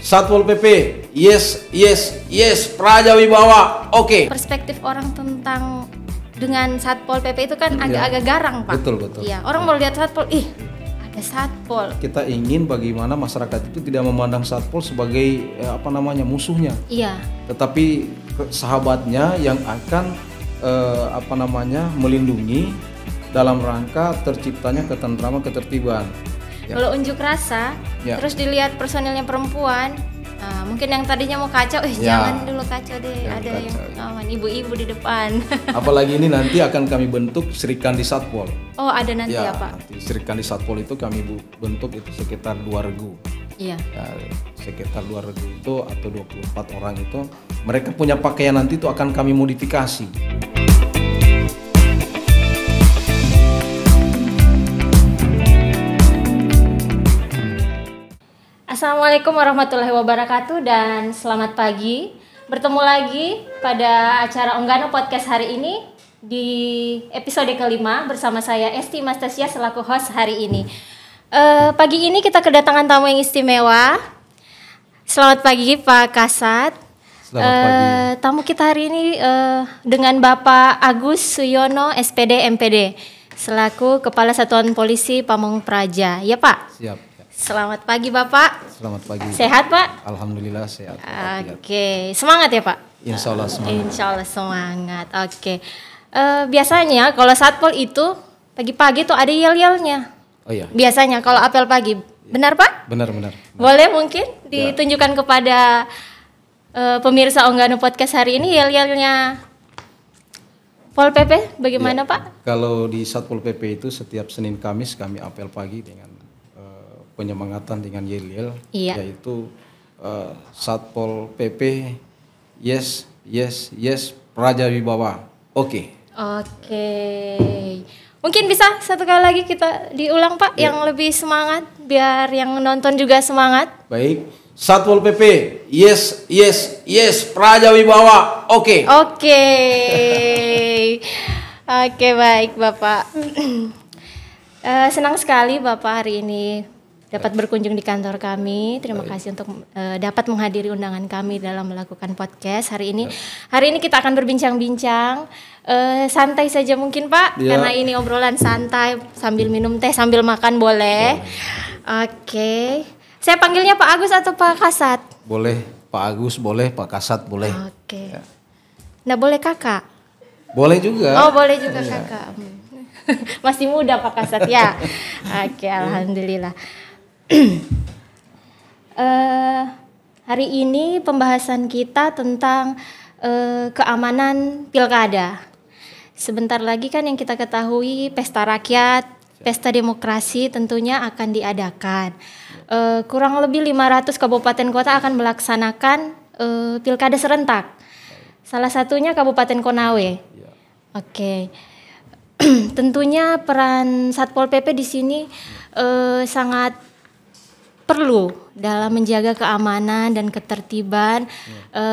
Satpol PP, yes, yes, yes, Praja Wibawa, oke. Perspektif orang tentang dengan Satpol PP itu kan agak-agak garang, Pak. Betul. Iya, orang mau lihat Satpol, ada Satpol. Kita ingin bagaimana masyarakat itu tidak memandang Satpol sebagai musuhnya. Iya. Tetapi sahabatnya yang akan melindungi dalam rangka terciptanya ketentraman ketertiban. Ya. Kalau unjuk rasa, terus dilihat personilnya perempuan, mungkin yang tadinya mau kacau, jangan dulu kacau deh, ada yang aman, ibu-ibu di depan. Apalagi ini nanti akan kami bentuk Serikandi Satpol. Oh, ada nanti ya, Pak? Nanti Serikandi Satpol itu kami bentuk itu sekitar 2 regu. Iya. Ya, sekitar 2 regu itu atau 24 orang itu, mereka punya pakaian nanti itu akan kami modifikasi. Assalamualaikum warahmatullahi wabarakatuh dan selamat pagi. Bertemu lagi pada acara Onggano Podcast hari ini di episode kelima bersama saya Esti Mastasia selaku host hari ini. Pagi ini kita kedatangan tamu yang istimewa. Selamat pagi Pak Kasat. Selamat pagi. Tamu kita hari ini dengan Bapak Agus Suyono SPD MPD selaku Kepala Satuan Polisi Pamong Praja. Ya Pak? Siap. Selamat pagi Bapak. Selamat pagi. Sehat Pak? Alhamdulillah sehat. Oke. Semangat ya Pak? Insya Allah semangat. Insya Allah semangat. Oke. Biasanya kalau Satpol itu pagi-pagi tuh ada yel-yelnya. Oh iya. Biasanya kalau apel pagi. Benar Pak? Benar. Boleh mungkin ditunjukkan kepada pemirsa Onggano Podcast hari ini yel-yelnya Pol PP bagaimana Pak? Kalau di Satpol PP itu setiap Senin Kamis kami apel pagi dengan penyemangatan dengan yel-yel, yaitu Satpol PP, yes, yes, yes, Praja Wibawa, oke. Mungkin bisa satu kali lagi kita diulang Pak, yang lebih semangat, biar yang nonton juga semangat. Baik, Satpol PP, yes, yes, yes, Praja Wibawa, oke. Oke, baik Bapak. Senang sekali Bapak hari ini dapat berkunjung di kantor kami. Terima kasih untuk dapat menghadiri undangan kami dalam melakukan podcast hari ini. Hari ini kita akan berbincang-bincang santai saja mungkin Pak, karena ini obrolan santai sambil minum teh sambil makan boleh. Oke. Saya panggilnya Pak Agus atau Pak Kasat? Boleh Pak Agus, boleh Pak Kasat, boleh. Oke. Nggak boleh kakak? Boleh juga. Oh boleh juga kakak. Masih muda Pak Kasat ya. Oke, alhamdulillah. Hari ini pembahasan kita tentang keamanan pilkada. Sebentar lagi kan yang kita ketahui pesta rakyat, pesta demokrasi tentunya akan diadakan. Kurang lebih 500 kabupaten kota akan melaksanakan pilkada serentak. Salah satunya Kabupaten Konawe. Oke. Tentunya peran Satpol PP di sini sangat perlu dalam menjaga keamanan dan ketertiban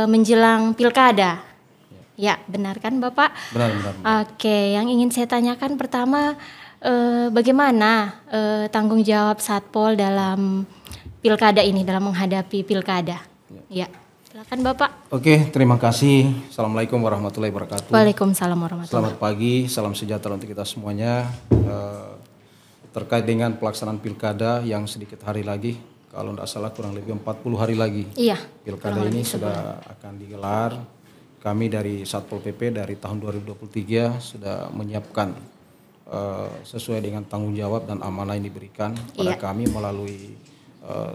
menjelang pilkada. Ya, benar kan Bapak? Benar. Oke, yang ingin saya tanyakan pertama, bagaimana tanggung jawab Satpol dalam pilkada ini, dalam menghadapi pilkada? Ya, silakan Bapak. Oke, terima kasih. Assalamualaikum warahmatullahi wabarakatuh. Waalaikumsalam warahmatullahi wabarakatuh. Selamat pagi, salam sejahtera untuk kita semuanya. Terkait dengan pelaksanaan pilkada yang sedikit hari lagi, kalau tidak salah kurang lebih 40 hari lagi. Iya. Pilkada ini sudah akan digelar. Kami dari Satpol PP dari tahun 2023 sudah menyiapkan sesuai dengan tanggung jawab dan amanah yang diberikan pada kami melalui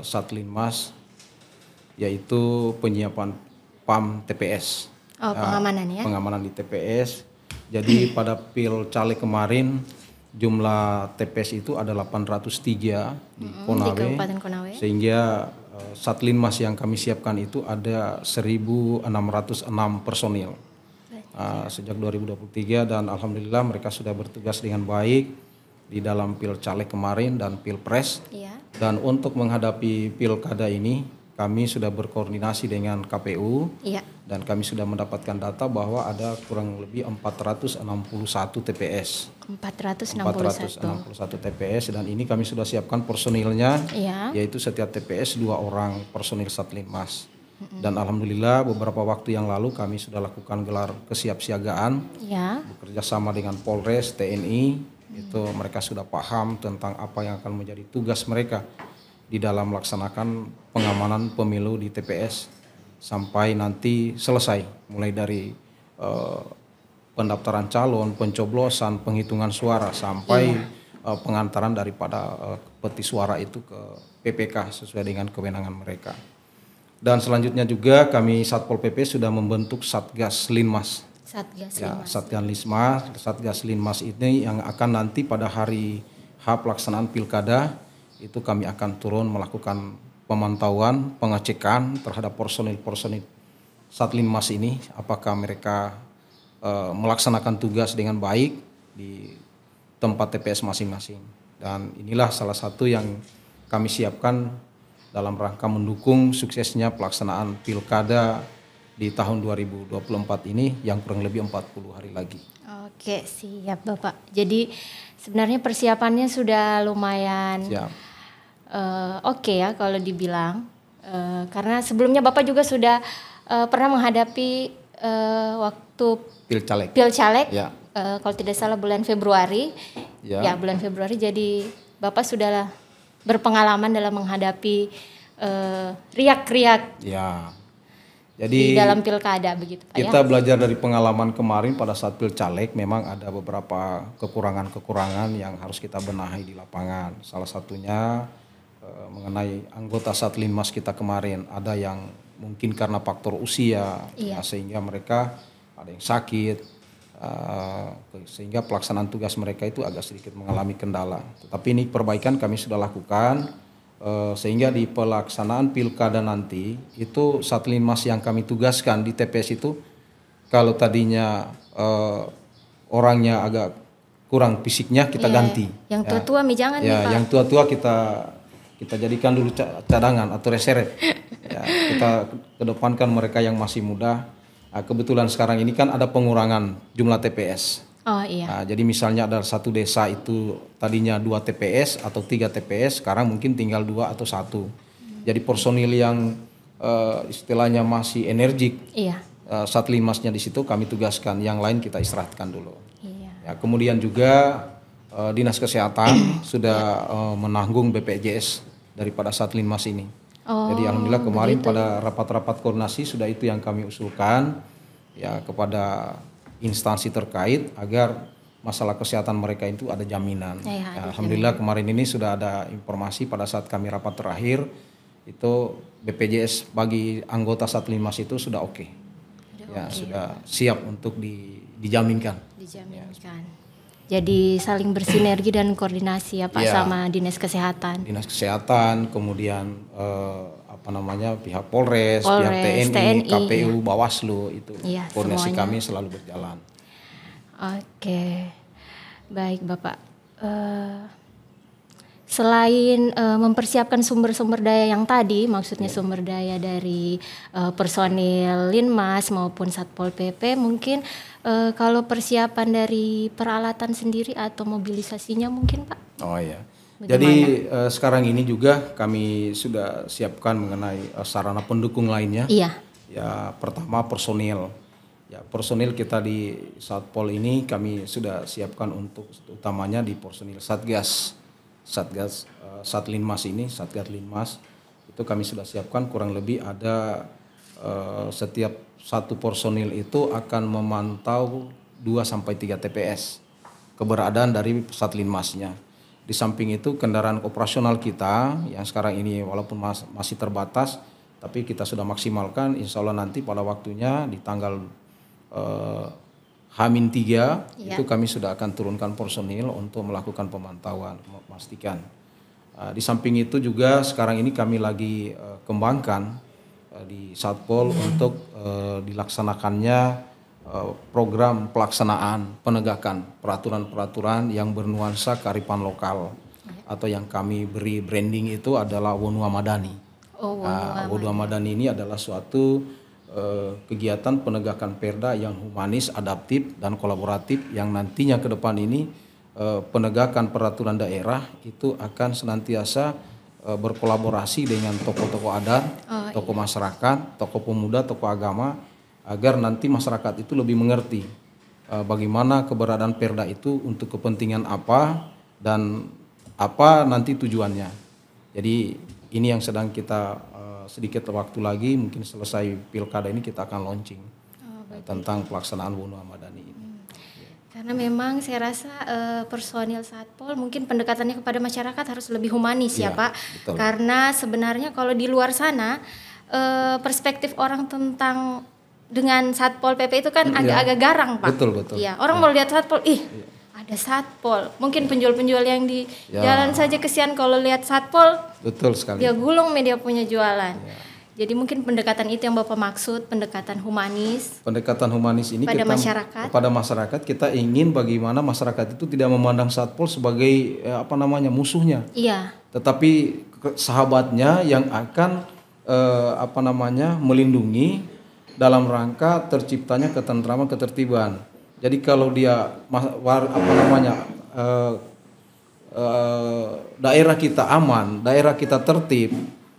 Satlinmas, yaitu penyiapan PAM TPS. Pengamanan ya. Pengamanan di TPS. Jadi pada Pil Caleg kemarin jumlah TPS itu ada 803 di Konawe, di Kabupaten Konawe. Sehingga Satlinmas yang kami siapkan itu ada 1.606 personil sejak 2023 dan alhamdulillah mereka sudah bertugas dengan baik di dalam Pil Caleg kemarin dan Pilpres. Dan untuk menghadapi pilkada ini kami sudah berkoordinasi dengan KPU Iya. dan kami sudah mendapatkan data bahwa ada kurang lebih 461 TPS. 461 TPS dan ini kami sudah siapkan personilnya, Iya. yaitu setiap TPS 2 orang personil Satlinmas. Dan alhamdulillah beberapa waktu yang lalu kami sudah lakukan gelar kesiapsiagaan Iya. bekerja sama dengan Polres, TNI, itu mereka sudah paham tentang apa yang akan menjadi tugas mereka di dalam melaksanakan pengamanan pemilu di TPS sampai nanti selesai, mulai dari pendaftaran calon, pencoblosan, penghitungan suara sampai pengantaran daripada peti suara itu ke PPK sesuai dengan kewenangan mereka. Dan selanjutnya juga kami Satpol PP sudah membentuk Satgas Linmas. Satgas Linmas ini yang akan nanti pada hari H pelaksanaan pilkada itu kami akan turun melakukan pemantauan, pengecekan terhadap personil Satlinmas ini, apakah mereka melaksanakan tugas dengan baik di tempat TPS masing-masing. Dan inilah salah satu yang kami siapkan dalam rangka mendukung suksesnya pelaksanaan pilkada di tahun 2024 ini yang kurang lebih 40 hari lagi. Oke, siap Bapak. Jadi sebenarnya persiapannya sudah lumayan oke ya kalau dibilang. Karena sebelumnya Bapak juga sudah pernah menghadapi waktu Pilcaleg. Ya. Kalau tidak salah bulan Februari. Ya, bulan Februari. Jadi Bapak sudah berpengalaman dalam menghadapi riak-riak. Ya. Jadi di dalam pilkada begitu Pak. Kita belajar dari pengalaman kemarin pada saat Pilcaleg, memang ada beberapa kekurangan-kekurangan yang harus kita benahi di lapangan. Salah satunya mengenai anggota Satlinmas kita kemarin, ada yang mungkin karena faktor usia, sehingga mereka ada yang sakit, sehingga pelaksanaan tugas mereka itu agak sedikit mengalami kendala. Tetapi ini perbaikan kami sudah lakukan, sehingga di pelaksanaan pilkada nanti itu Satlinmas yang kami tugaskan di TPS itu, kalau tadinya orangnya agak kurang fisiknya kita ganti. Yang tua-tua jangan nih Pak. Yang tua-tua kita jadikan dulu cadangan atau reserve. Kita kedepankan mereka yang masih muda. Kebetulan sekarang ini kan ada pengurangan jumlah TPS. Oh iya. Jadi misalnya ada satu desa itu tadinya 2 TPS atau 3 TPS, sekarang mungkin tinggal 2 atau 1. Jadi personil yang istilahnya masih energik, Satlinmasnya di situ kami tugaskan, yang lain kita istirahatkan dulu. Iya. Kemudian juga Dinas Kesehatan sudah menanggung BPJS daripada Satlinmas ini. Jadi alhamdulillah kemarin pada rapat-rapat koordinasi sudah itu yang kami usulkan ya kepada instansi terkait agar masalah kesehatan mereka itu ada jaminan. Alhamdulillah kemarin ini sudah ada informasi pada saat kami rapat terakhir itu BPJS bagi anggota Satlinmas itu sudah oke. Sudah siap untuk dijaminkan. Jadi saling bersinergi dan koordinasi ya Pak sama Dinas Kesehatan. Dinas Kesehatan, kemudian pihak Polres, pihak TNI, KPU, Bawaslu itu koordinasi semuanya. Kami selalu berjalan. Oke, baik Bapak. Selain mempersiapkan sumber-sumber daya yang tadi, maksudnya sumber daya dari personil Linmas maupun Satpol PP, mungkin kalau persiapan dari peralatan sendiri atau mobilisasinya mungkin Pak? Oh iya. Bagaimana? Jadi sekarang ini juga kami sudah siapkan mengenai sarana pendukung lainnya. Iya. Ya pertama personil. Ya personil kita di Satpol ini kami sudah siapkan untuk utamanya di personil Satgas Satlinmas ini, Satgas Linmas itu kami sudah siapkan kurang lebih ada setiap satu personil itu akan memantau 2-3 TPS keberadaan dari Satlinmasnya. Di samping itu kendaraan operasional kita yang sekarang ini walaupun masih terbatas, tapi kita sudah maksimalkan. Insya Allah nanti pada waktunya di tanggal H-3 itu kami sudah akan turunkan personil untuk melakukan pemantauan, memastikan. Di samping itu juga sekarang ini kami lagi kembangkan di Satpol untuk dilaksanakannya program pelaksanaan penegakan peraturan-peraturan yang bernuansa kearifan lokal atau yang kami beri branding itu adalah Wonua Madani. Oh, Wonuwa Madani ini adalah suatu kegiatan penegakan perda yang humanis, adaptif, dan kolaboratif yang nantinya ke depan ini penegakan peraturan daerah itu akan senantiasa berkolaborasi dengan tokoh-tokoh adat, tokoh masyarakat, tokoh pemuda, tokoh agama, agar nanti masyarakat itu lebih mengerti bagaimana keberadaan perda itu untuk kepentingan apa dan apa nanti tujuannya. Jadi ini yang sedang kita sedikit waktu lagi, mungkin selesai pilkada ini kita akan launching tentang pelaksanaan Wonuwa Madani ini. Karena memang saya rasa personil Satpol mungkin pendekatannya kepada masyarakat harus lebih humanis ya Pak. Betul. Karena sebenarnya kalau di luar sana perspektif orang tentang dengan Satpol PP itu kan agak-agak garang Pak. Betul. Iya, orang mau lihat Satpol, ada Satpol. Mungkin penjual-penjual yang di jalan saja kesian kalau lihat Satpol. Betul sekali. Dia gulung media punya jualan. Jadi mungkin pendekatan itu yang Bapak maksud, pendekatan humanis. Pendekatan humanis ini kepada masyarakat kita ingin bagaimana masyarakat itu tidak memandang Satpol sebagai musuhnya. Iya. Tetapi sahabatnya yang akan melindungi dalam rangka terciptanya ketentraman, ketertiban. Jadi kalau dia daerah kita aman, daerah kita tertib,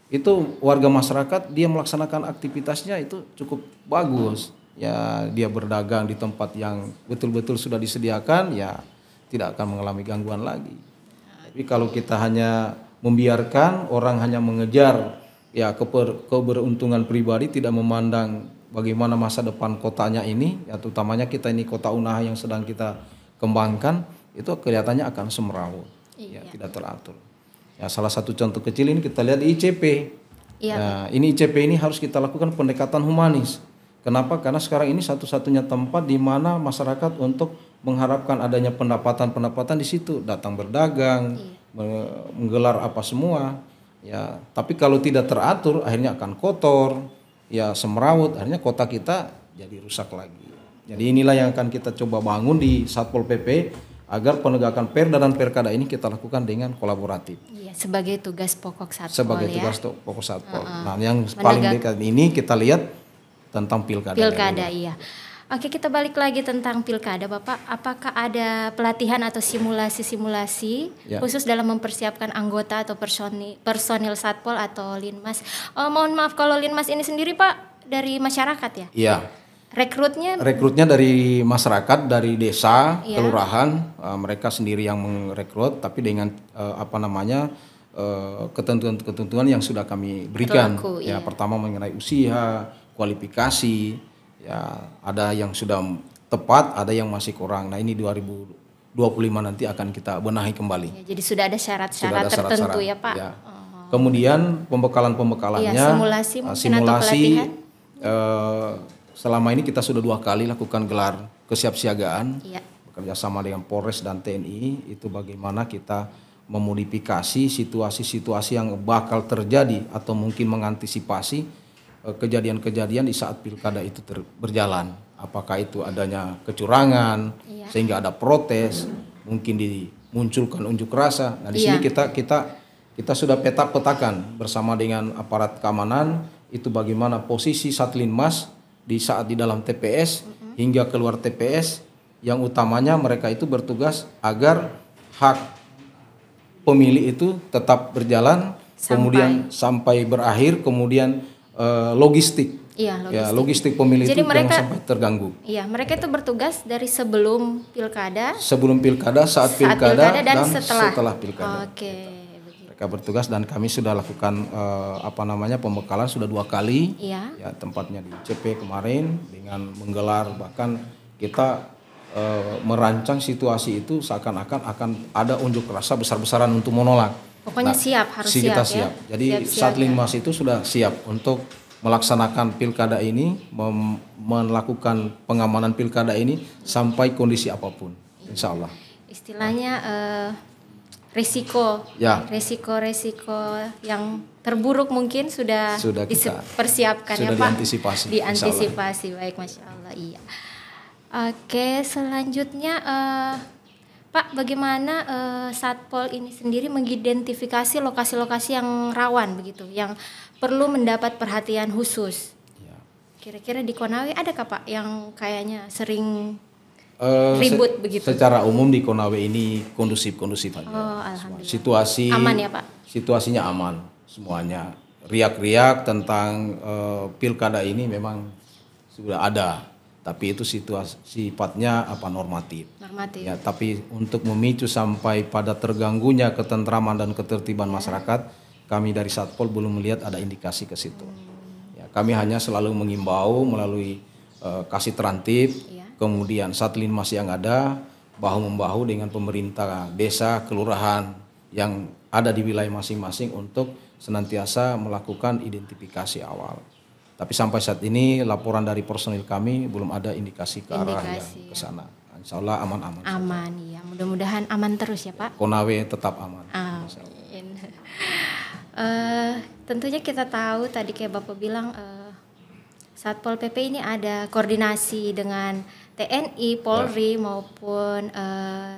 itu warga masyarakat dia melaksanakan aktivitasnya itu cukup bagus. Ya, dia berdagang di tempat yang betul-betul sudah disediakan, ya tidak akan mengalami gangguan lagi. Tapi kalau kita hanya membiarkan orang hanya mengejar ya keberuntungan pribadi, tidak memandang bagaimana masa depan kotanya ini, ya utamanya kita ini kota Unaha yang sedang kita kembangkan, itu kelihatannya akan semrawut, ya tidak teratur. Ya, salah satu contoh kecil ini kita lihat di ICP. Nah, ini ICP ini harus kita lakukan pendekatan humanis. Kenapa? Karena sekarang ini satu-satunya tempat di mana masyarakat untuk mengharapkan adanya pendapatan di situ, datang berdagang, menggelar apa semua. Ya, tapi kalau tidak teratur akhirnya akan kotor, ya semrawut, akhirnya kota kita jadi rusak lagi. Jadi inilah yang akan kita coba bangun di Satpol PP agar penegakan perda dan perkada ini kita lakukan dengan kolaboratif. Iya, sebagai tugas pokok Satpol. Sebagai tugas pokok Satpol. Nah, yang paling dekat ini kita lihat tentang pilkada. Pilkada, iya. Oke, kita balik lagi tentang pilkada, Bapak. Apakah ada pelatihan atau simulasi-simulasi khusus dalam mempersiapkan anggota atau personil Satpol atau Linmas? Mohon maaf kalau Linmas ini sendiri, Pak, dari masyarakat ya? Iya. Rekrutnya dari masyarakat, dari desa, kelurahan, mereka sendiri yang merekrut, tapi dengan ketentuan-ketentuan yang sudah kami berikan. Pertama mengenai usia, kualifikasi, ya ada yang sudah tepat, ada yang masih kurang. Nah, ini 2025 nanti akan kita benahi kembali. Jadi sudah ada syarat-syarat tertentu ya Pak. Ya. Kemudian pembekalannya, simulasi. Selama ini kita sudah 2 kali lakukan gelar kesiapsiagaan, bekerja sama dengan Polres dan TNI, itu bagaimana kita memodifikasi situasi-situasi yang bakal terjadi atau mungkin mengantisipasi kejadian-kejadian di saat pilkada itu berjalan. Apakah itu adanya kecurangan, sehingga ada protes, mungkin dimunculkan unjuk rasa. Nah, di sini kita sudah petakan bersama dengan aparat keamanan itu bagaimana posisi Satlinmas di saat di dalam TPS hingga keluar TPS, yang utamanya mereka itu bertugas agar hak pemilih itu tetap berjalan, kemudian sampai berakhir, kemudian logistik pemilih. Jadi itu jangan sampai terganggu. Iya, mereka itu bertugas dari sebelum pilkada, saat pilkada dan setelah pilkada. Oke. Mereka bertugas dan kami sudah lakukan pembekalan sudah 2 kali. Ya, tempatnya di CP kemarin dengan menggelar, bahkan kita merancang situasi itu seakan-akan akan ada unjuk rasa besar-besaran untuk menolak. Pokoknya harus kita siap. Ya. Jadi Satlinmas itu sudah siap untuk melaksanakan pilkada ini, melakukan pengamanan pilkada ini sampai kondisi apapun, insya Allah. Istilahnya resiko yang terburuk mungkin sudah dipersiapkan ya Pak. Diantisipasi. Baik, Masya Allah. Iya. Oke, selanjutnya Pak, bagaimana Satpol ini sendiri mengidentifikasi lokasi-lokasi yang rawan begitu, yang perlu mendapat perhatian khusus? Ya. Kira-kira di Konawe adakah Pak yang kayaknya sering Ribut begitu? Secara umum di Konawe ini kondusif aja. Oh, alhamdulillah. Situasi aman ya Pak? Situasinya aman semuanya. Riak-riak tentang pilkada ini memang sudah ada, tapi itu sifatnya normatif. Normatif. Ya, tapi untuk memicu sampai pada terganggunya ketentraman dan ketertiban masyarakat, kami dari Satpol belum melihat ada indikasi ke situ. Ya, kami hanya selalu mengimbau melalui kasih terantib, kemudian Satlinmas yang ada bahu-membahu dengan pemerintah desa, kelurahan yang ada di wilayah masing-masing untuk senantiasa melakukan identifikasi awal. Tapi sampai saat ini laporan dari personil kami belum ada indikasi ke arah yang ke sana. Insya Allah aman-aman. Aman, ya. Mudah-mudahan aman terus ya Pak. Konawe tetap aman. Amin. Tentunya kita tahu tadi kayak Bapak bilang Satpol PP ini ada koordinasi dengan TNI, Polri maupun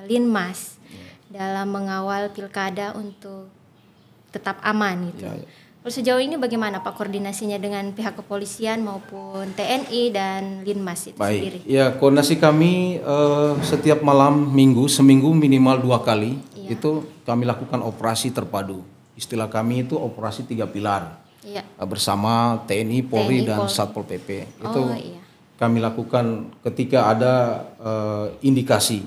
Linmas dalam mengawal pilkada untuk tetap aman gitu. Terus sejauh ini bagaimana Pak koordinasinya dengan pihak kepolisian maupun TNI dan Linmas itu sendiri? Ya, koordinasi kami setiap malam minggu, seminggu minimal 2 kali itu kami lakukan operasi terpadu. Istilah kami itu operasi 3 pilar. Bersama TNI, Polri dan Satpol PP. Itu kami lakukan ketika ada indikasi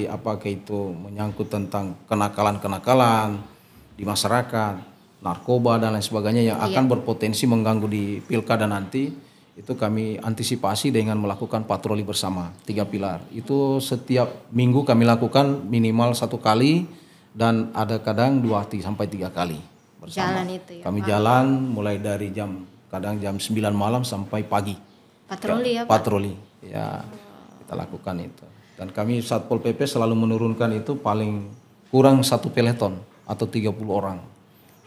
apakah itu menyangkut tentang kenakalan di masyarakat, narkoba dan lain sebagainya yang akan berpotensi mengganggu di pilkada nanti, itu kami antisipasi dengan melakukan patroli bersama 3 pilar. Itu setiap minggu kami lakukan minimal 1 kali dan ada kadang 2 sampai 3 kali bersama. Jalan itu ya, kami jalan mulai dari kadang jam 9 malam sampai pagi. Patroli ya Pak? Patroli, ya kita lakukan itu. Dan kami Satpol PP selalu menurunkan itu paling kurang 1 peleton atau 30 orang.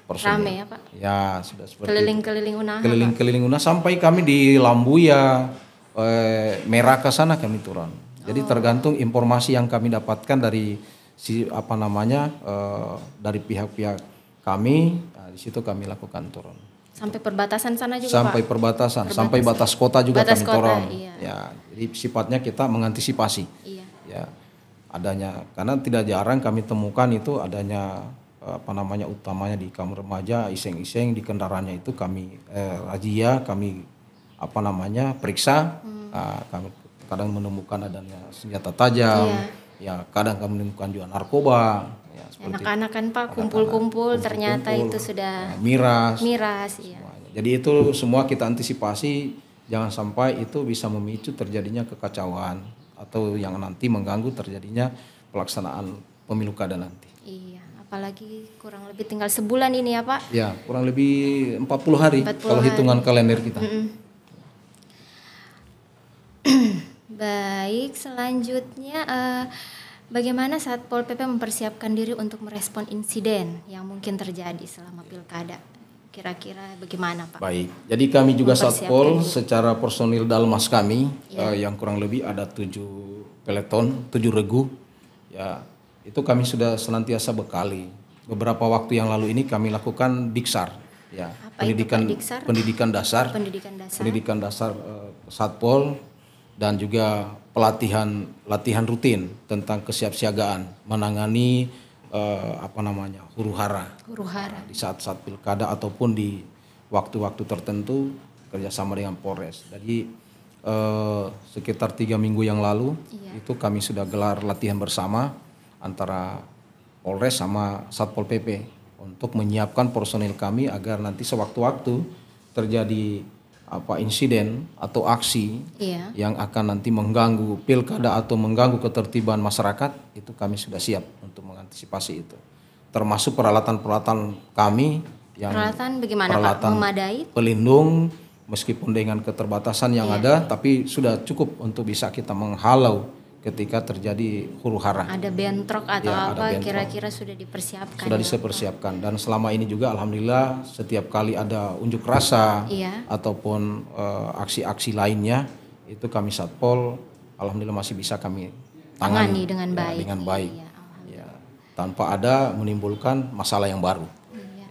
Rame ya Pak? Ya sudah seperti keliling-keliling Unaha. Keliling-keliling Unaha sampai kami di Lambuya, Meraka sana kami turun. Jadi tergantung informasi yang kami dapatkan dari dari pihak-pihak kami, di situ kami lakukan turun. Sampai perbatasan sana juga sampai Pak? Perbatasan, sampai batas kota juga batas kami turun. Ya, jadi sifatnya kita mengantisipasi. Ya, adanya karena tidak jarang kami temukan itu adanya utamanya di kaum remaja iseng-iseng di kendaraannya itu kami razia, kami periksa. Kami kadang menemukan adanya senjata tajam, kadang kami menemukan juga narkoba. Anak-anak kan Pak kumpul-kumpul ternyata itu sudah miras. Iya. Jadi itu semua kita antisipasi jangan sampai itu bisa memicu terjadinya kekacauan atau yang nanti mengganggu terjadinya pelaksanaan pemilu kada nanti. Iya, apalagi kurang lebih tinggal sebulan ini ya Pak? Ya, kurang lebih 40 hari kalau hitungan kalender kita. Baik, selanjutnya bagaimana Satpol PP mempersiapkan diri untuk merespon insiden yang mungkin terjadi selama pilkada? Kira-kira bagaimana Pak? Baik, jadi kami juga Satpol secara personil Dalmas kami yang kurang lebih ada 7 peleton, 7 regu. Ya, itu kami sudah senantiasa bekali. Beberapa waktu yang lalu ini kami lakukan Diksar, ya, pendidikan dasar Satpol dan juga latihan rutin tentang kesiapsiagaan menangani huru-hara di saat-saat pilkada ataupun di waktu-waktu tertentu kerjasama dengan Polres. Jadi sekitar 3 minggu yang lalu itu kami sudah gelar latihan bersama antara Polres sama Satpol PP untuk menyiapkan personil kami agar nanti sewaktu-waktu terjadi insiden atau aksi yang akan nanti mengganggu pilkada atau mengganggu ketertiban masyarakat, itu kami sudah siap untuk mengantisipasi itu. Termasuk peralatan-peralatan kami yang peralatan bagaimana Pak? Memadai? Pelindung meskipun dengan keterbatasan yang ada, tapi sudah cukup untuk bisa kita menghalau ketika terjadi huru-hara. Ada bentrok atau kira-kira sudah dipersiapkan? Sudah dipersiapkan dan selama ini juga alhamdulillah setiap kali ada unjuk rasa ataupun aksi-aksi lainnya itu kami Satpol alhamdulillah masih bisa kami tangani dengan ya, baik. dengan baik. Iya, Ya, tanpa ada menimbulkan masalah yang baru. iya.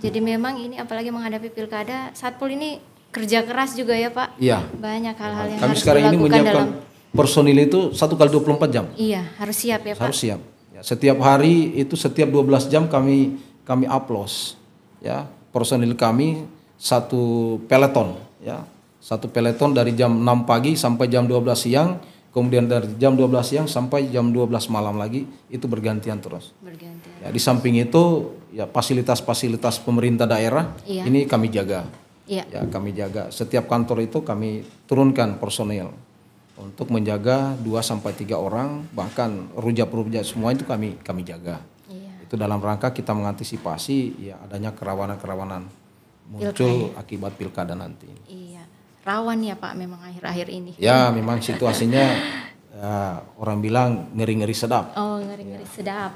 Jadi memang ini apalagi menghadapi pilkada, Satpol ini kerja keras juga ya Pak. Iya. Banyak hal-hal yang Kami harus sekarang ini dilakukan menyiapkan personil itu 1 kali 24 jam. Iya, harus siap ya Pak. Harus siap. Ya, setiap hari itu setiap 12 jam kami upload. Ya, personil kami satu peleton. Ya, satu peleton dari jam 6 pagi sampai jam 12 siang. Kemudian dari jam 12 siang sampai jam 12 malam lagi itu bergantian terus. Bergantian. Ya, di samping itu ya fasilitas-fasilitas pemerintah daerah ini kami jaga. Iya. Ya, kami jaga. Setiap kantor itu kami turunkan personil untuk menjaga 2 sampai 3 orang, bahkan rujak-rujak semua itu kami jaga. Iya. Itu dalam rangka kita mengantisipasi ya adanya kerawanan-kerawanan muncul akibat pilkada nanti. Iya. Rawan ya Pak memang akhir-akhir ini. Ya, memang situasinya ya, orang bilang ngeri-ngeri sedap. Oh, ngeri-ngeri sedap.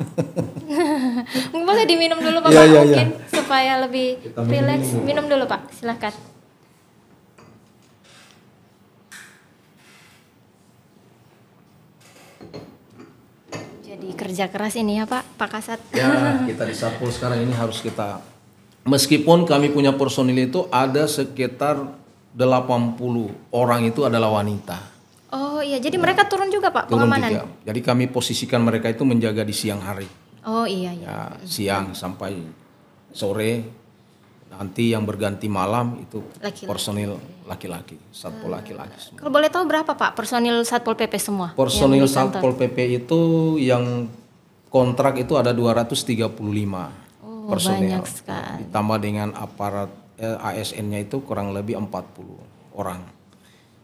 Boleh diminum dulu Pak, Iya, iya, mungkin supaya lebih rileks. Minum dulu Pak, silakan. Jadi kerja keras ini ya Pak Kasat. Ya, kita di Satpol sekarang ini harus kita, meskipun kami punya personil itu ada sekitar 80 orang itu adalah wanita. Oh iya, jadi mereka turun juga Pak Turun pengamanan? juga. Jadi kami posisikan mereka itu menjaga di siang hari. Oh iya. Ya, siang sampai sore. Nanti yang berganti malam itu Laki-laki. personil laki-laki, Satpol laki-laki semua. Kalau boleh tahu berapa Pak personil Satpol PP semua? Personil yang di kantor? Satpol PP itu yang kontrak itu ada 235 personil. Banyak sekali. Ditambah dengan aparat ASN-nya itu kurang lebih 40 orang.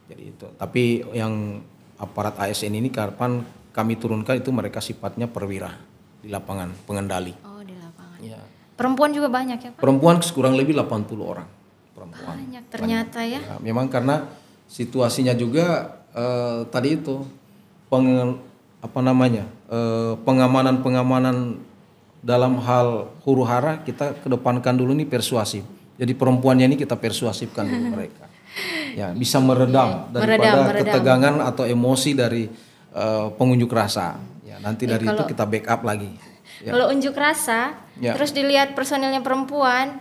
Jadi itu. Tapi yang aparat ASN ini kapan kami turunkan itu mereka sifatnya perwira di lapangan, pengendali. Oh, di lapangan. Ya. Perempuan juga banyak ya Pak? Perempuan kurang lebih 80 orang. Perempuan. Banyak ternyata ya. Ya, memang karena situasinya juga tadi itu pengamanan dalam hal huru hara kita kedepankan dulu nih persuasif. Jadi perempuannya ini kita persuasifkan dulu mereka. Ya, bisa meredam daripada ketegangan atau emosi dari pengunjuk rasa. Ya, nanti dari itu kita backup lagi. Ya. Kalau unjuk rasa, terus dilihat personilnya perempuan,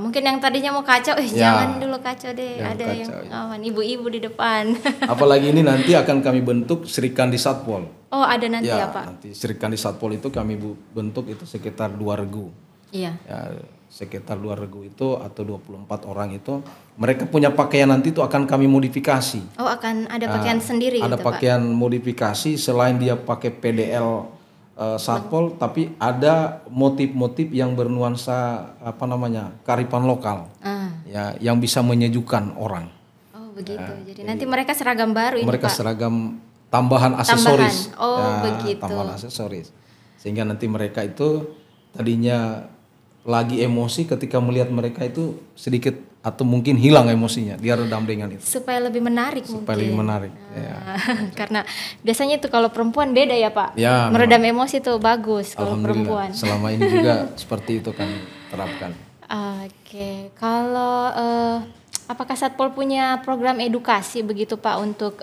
mungkin yang tadinya mau kacau, jangan dulu kacau deh, ada yang aman, ibu-ibu di depan. Apalagi ini nanti akan kami bentuk Serikandi Satpol. Oh, ada nanti ya Pak? Nanti Serikandi Satpol itu kami bentuk itu sekitar 2 regu. Iya. Ya, sekitar 2 regu itu atau 24 orang itu, mereka punya pakaian nanti itu akan kami modifikasi. Oh, akan ada pakaian sendiri ada gitu pakaian Pak? Modifikasi selain dia pakai PDL Satpol, tapi ada motif-motif yang bernuansa kearifan lokal, ya, yang bisa menyejukkan orang. Oh begitu. Jadi nanti mereka seragam baru ini mereka Pak? Seragam tambahan aksesoris. Oh begitu. Tambahan aksesoris, sehingga nanti mereka itu tadinya lagi emosi ketika melihat mereka itu sedikit atau mungkin hilang emosinya, dia redam dengan itu. Supaya lebih menarik Supaya lebih menarik. Ya. Karena biasanya itu kalau perempuan beda ya Pak. Ya, meredam emosi itu bagus kalau perempuan. Selama ini juga seperti itu kan terapkan. Oke, kalau apakah Satpol punya program edukasi begitu Pak untuk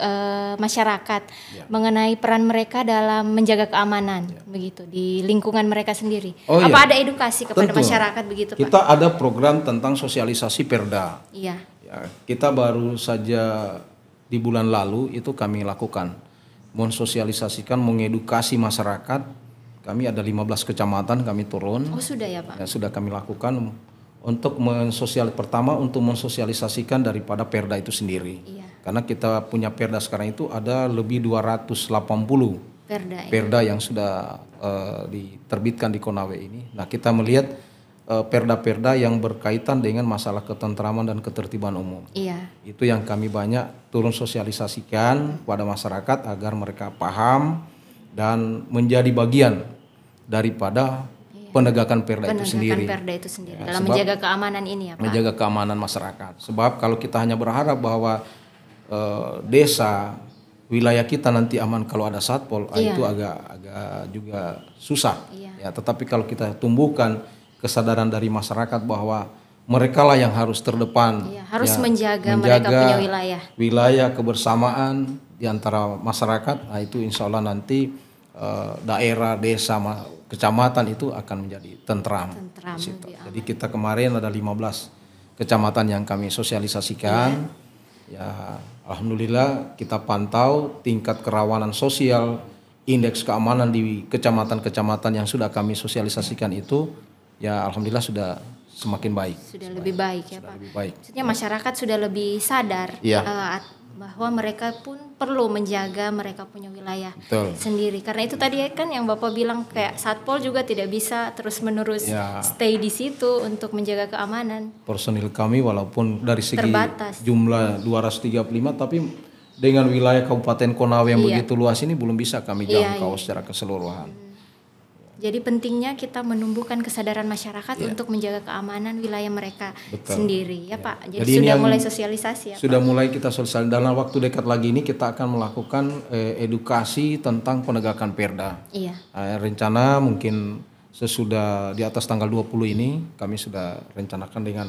masyarakat mengenai peran mereka dalam menjaga keamanan begitu di lingkungan mereka sendiri? Apa ada edukasi kepada masyarakat begitu Pak? Kita ada program tentang sosialisasi Perda. Iya. Ya, kita baru saja di bulan lalu itu kami lakukan mensosialisasikan, mengedukasi masyarakat. Kami ada 15 kecamatan kami turun. Oh sudah ya Pak? Ya, sudah kami lakukan. Untuk untuk mensosialisasikan daripada Perda itu sendiri. Iya. Karena kita punya Perda sekarang itu ada lebih 280 Perda yang sudah diterbitkan di Konawe ini. Nah, kita melihat Perda-perda yang berkaitan dengan masalah ketentraman dan ketertiban umum. Iya. Itu yang kami banyak turun sosialisasikan pada masyarakat agar mereka paham dan menjadi bagian daripada penegakan Perda itu sendiri. Ya, dalam menjaga keamanan ini ya Pak. Menjaga keamanan masyarakat. Sebab kalau kita hanya berharap bahwa desa, wilayah kita nanti aman kalau ada Satpol, itu agak juga susah. Ya, tetapi kalau kita tumbuhkan kesadaran dari masyarakat bahwa mereka lah yang harus terdepan, harus menjaga mereka punya wilayah kebersamaan di antara masyarakat, nah itu insya Allah nanti daerah, desa, kecamatan itu akan menjadi tentram. Jadi kita kemarin ada 15 kecamatan yang kami sosialisasikan. Ya, alhamdulillah kita pantau tingkat kerawanan sosial, indeks keamanan di kecamatan-kecamatan yang sudah kami sosialisasikan itu, ya alhamdulillah sudah semakin baik. Sudah lebih baik ya Pak. Lebih baik. Maksudnya masyarakat sudah lebih sadar bahwa mereka pun perlu menjaga mereka punya wilayah sendiri. Karena itu tadi kan yang Bapak bilang kayak Satpol juga tidak bisa terus-menerus stay di situ untuk menjaga keamanan. Personil kami walaupun dari segi terbatas. Jumlah 235 tapi dengan wilayah Kabupaten Konawe yang begitu luas ini belum bisa kami jangkau secara keseluruhan. Jadi pentingnya kita menumbuhkan kesadaran masyarakat untuk menjaga keamanan wilayah mereka sendiri ya Pak. Jadi sudah mulai sosialisasi ya Sudah Pak? Mulai kita sosialisasi. Dalam waktu dekat lagi ini kita akan melakukan edukasi tentang penegakan perda. Rencana mungkin sesudah di atas tanggal 20 ini kami sudah rencanakan dengan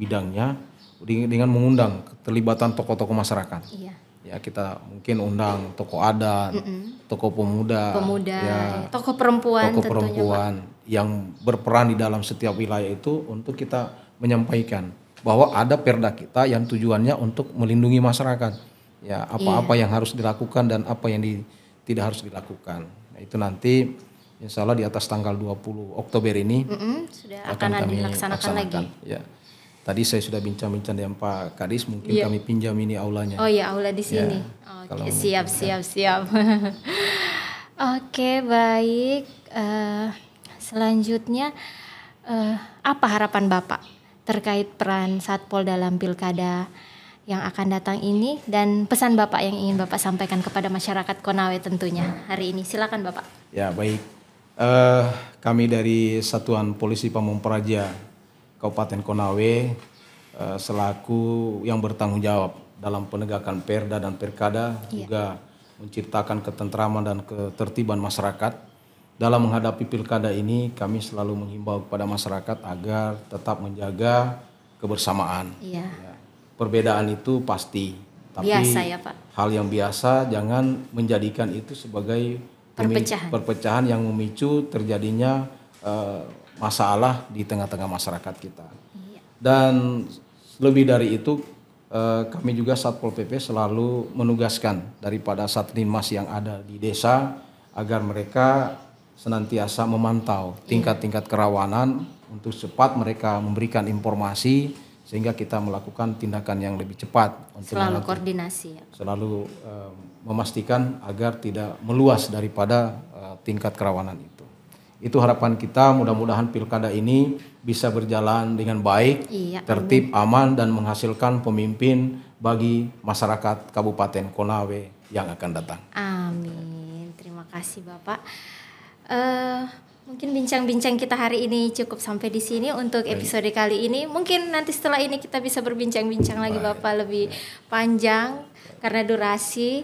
bidangnya dengan mengundang keterlibatan tokoh-tokoh masyarakat. Ya kita mungkin undang tokoh adat, tokoh pemuda, tokoh perempuan yang berperan di dalam setiap wilayah itu untuk kita menyampaikan bahwa ada perda kita yang tujuannya untuk melindungi masyarakat. Ya apa-apa yang harus dilakukan dan apa yang tidak harus dilakukan. Nah, itu nanti insya Allah di atas tanggal 20 Oktober ini sudah akan dilaksanakan lagi. Ya. Tadi saya sudah bincang-bincang dengan Pak Kadis, mungkin kami pinjam ini aulanya. Oh iya, aula di sini. Oke, siap. Oke, baik. Selanjutnya, apa harapan Bapak terkait peran Satpol dalam pilkada yang akan datang ini dan pesan Bapak yang ingin Bapak sampaikan kepada masyarakat Konawe tentunya hari ini? Silakan Bapak. Ya baik, kami dari Satuan Polisi Pamung Praja Kabupaten Konawe selaku yang bertanggung jawab dalam penegakan perda dan perkada juga menciptakan ketentraman dan ketertiban masyarakat. Dalam menghadapi pilkada ini kami selalu menghimbau kepada masyarakat agar tetap menjaga kebersamaan. Ya, perbedaan itu pasti, tapi biasa ya Pak. Hal yang biasa, jangan menjadikan itu sebagai perpecahan yang memicu terjadinya masalah di tengah-tengah masyarakat kita. Dan lebih dari itu kami juga Satpol PP selalu menugaskan daripada Satlinmas yang ada di desa agar mereka senantiasa memantau tingkat-tingkat kerawanan untuk cepat mereka memberikan informasi sehingga kita melakukan tindakan yang lebih cepat. Selalu koordinasi ya. Selalu memastikan agar tidak meluas daripada tingkat kerawanan itu. Itu harapan kita, mudah-mudahan pilkada ini bisa berjalan dengan baik, tertib, aman, dan menghasilkan pemimpin bagi masyarakat Kabupaten Konawe yang akan datang. Amin. Terima kasih Bapak. Mungkin bincang-bincang kita hari ini cukup sampai di sini untuk episode kali ini. Mungkin nanti setelah ini kita bisa berbincang-bincang lagi Bapak lebih panjang karena durasi.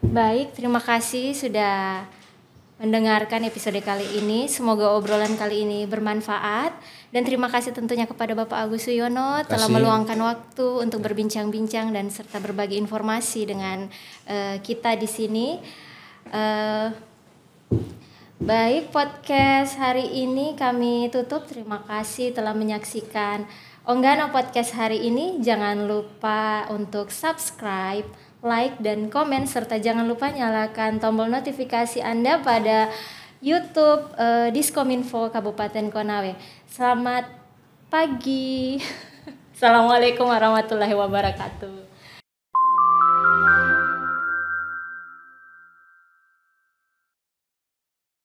Baik, terima kasih sudah mendengarkan episode kali ini. Semoga obrolan kali ini bermanfaat dan terima kasih tentunya kepada Bapak Agus Suyono telah meluangkan waktu untuk berbincang-bincang dan serta berbagi informasi dengan kita di sini. Baik, podcast hari ini kami tutup. Terima kasih telah menyaksikan Onggana Podcast hari ini. Jangan lupa untuk subscribe, like, dan komen, serta jangan lupa nyalakan tombol notifikasi Anda pada YouTube Diskominfo Kabupaten Konawe. Selamat pagi. Assalamualaikum warahmatullahi wabarakatuh.